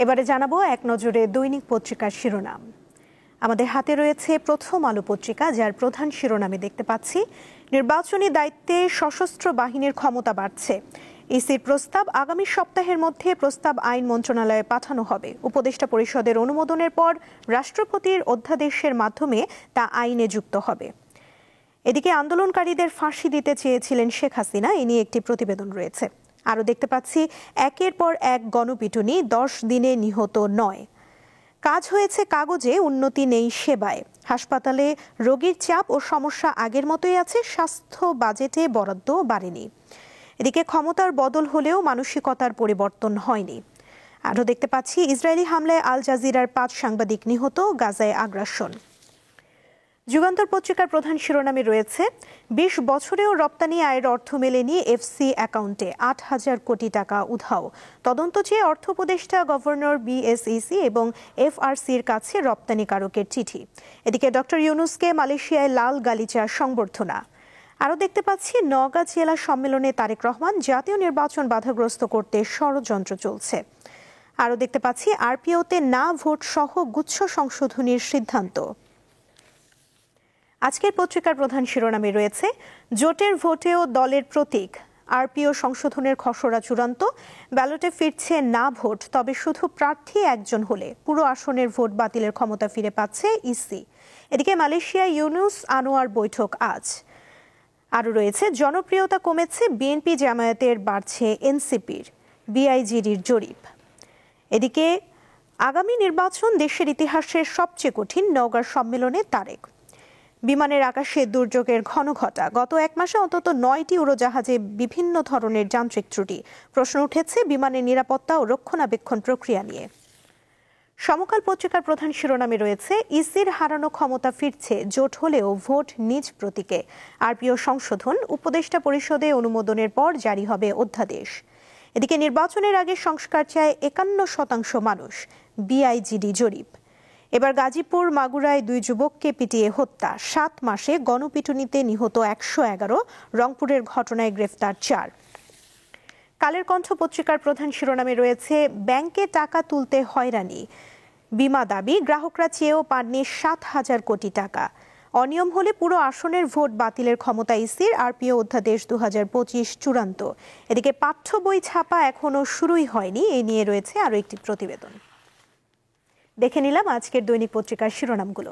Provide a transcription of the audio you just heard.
এবারে জানাবো এক নজরে দৈনিক পত্রিকার শিরোনাম। আমাদের হাতে রয়েছে প্রথম আলো পত্রিকা, যার প্রধান শিরোনামে দেখতে পাচ্ছি নির্বাচনী দায়িত্বে সশস্ত্র বাহিনীর ক্ষমতা বাড়ছে। ইসির প্রস্তাব, আগামী সপ্তাহের মধ্যে প্রস্তাব আইন মন্ত্রণালয়ে পাঠানো হবে। উপদেষ্টা পরিষদের অনুমোদনের পর রাষ্ট্রপতির অধ্যাদেশের মাধ্যমে তা আইনে যুক্ত হবে। এদিকে আন্দোলনকারীদের ফাঁসি দিতে চেয়েছিলেন শেখ হাসিনা, এ নিয়ে একটি প্রতিবেদন রয়েছে। আরও দেখতে পাচ্ছি একের পর এক গণপিটুনি, 10 দিনে নিহত 9। কাজ হয়েছে কাগজে, উন্নতি নেই সেবায়। হাসপাতালে রোগীর চাপ ও সমস্যা আগের মতোই আছে, স্বাস্থ্য বাজেটে বরাদ্দ বাড়েনি। এদিকে ক্ষমতার বদল হলেও মানসিকতার পরিবর্তন হয়নি। আরও দেখতে পাচ্ছি ইসরায়েলি হামলায় আল জাজিরার 5 সাংবাদিক নিহত, গাজায় আগ্রাসন। যুগান্তর পত্রিকার প্রধান শিরোনামে রয়েছে 20 বছরেও রপ্তানি আয়ের অর্থ মেলেনি, এফসি অ্যাকাউন্টে 8,000 কোটি টাকা উধাও। তদন্ত চেয়ে অর্থ উপদেষ্টা, গভর্নর, বিএসইসি এবং এফআরসির কাছে রপ্তানিকারকের চিঠি। এদিকে ডক্টর ইউনূসকে মালয়েশিয়ায় লাল গালিচা সংবর্ধনা। আরও দেখতে পাচ্ছি নওগাঁ জেলা সম্মেলনে তারেক রহমান, জাতীয় নির্বাচন বাধাগ্রস্ত করতে ষড়যন্ত্র চলছে। আরও দেখতে পাচ্ছি আরপিওতে না ভোট সহ গুচ্ছ সংশোধনীর সিদ্ধান্ত। আজকের পত্রিকার প্রধান শিরোনামে রয়েছে জোটের ভোটেও দলের প্রতীক, আরপিও সংশোধনের খসড়া চূড়ান্ত, ব্যালটে ফিরছে না ভোট, তবে শুধু প্রার্থী একজন হলে পুরো আসনের ভোট বাতিলের ক্ষমতা ফিরে পাচ্ছে ইসি। এদিকে মালয়েশিয়ায় ইউনূস আনোয়ার বৈঠক আজ। আরও রয়েছে জনপ্রিয়তা কমেছে বিএনপি জামায়াতের, বাড়ছে এনসিপির, বিআইজিডির জরিপ। এদিকে আগামী নির্বাচন দেশের ইতিহাসের সবচেয়ে কঠিন, নওগাঁর সম্মেলনে তারেক। বিমানের আকাশে দুর্যোগের ঘন ঘটা, গত 1 মাসে অন্তত 9টি উড়োজাহাজে বিভিন্ন ধরনের যান্ত্রিক ত্রুটি। প্রশ্ন উঠেছে বিমানের নিরাপত্তা ও রক্ষণাবেক্ষণ প্রক্রিয়া নিয়ে। সমকাল পত্রিকার প্রধান শিরোনামে রয়েছে ইসির হারানো ক্ষমতা ফিরছে, জোট হলেও ভোট নিজ প্রতীকে। আরপিও সংশোধন, উপদেষ্টা পরিষদে অনুমোদনের পর জারি হবে অধ্যাদেশ। এদিকে নির্বাচনের আগে সংস্কার চায় 51% মানুষ, বিআইজিডি জরিপ। এবার গাজীপুর, মাগুরায় 2 যুবককে পিটিয়ে হত্যা, 7 মাসে গণপিটুনিতে নিহত 111, রংপুরের ঘটনায় গ্রেফতার 4। কালের কণ্ঠ পত্রিকার প্রধান শিরোনামে রয়েছে ব্যাংকে টাকা তুলতে হয়রানি, বিমা দাবি, গ্রাহকরা চেয়েও পাননি 7,000 কোটি টাকা। অনিয়ম হলে পুরো আসনের ভোট বাতিলের ক্ষমতা ইসির, আরপিও অধ্যাদেশ 2025 চূড়ান্ত। এদিকে পাঠ্য বই ছাপা এখনো শুরুই হয়নি, এ নিয়ে রয়েছে আরও একটি প্রতিবেদন। দেখে নিলাম আজকের দৈনিক পত্রিকার শিরোনামগুলো।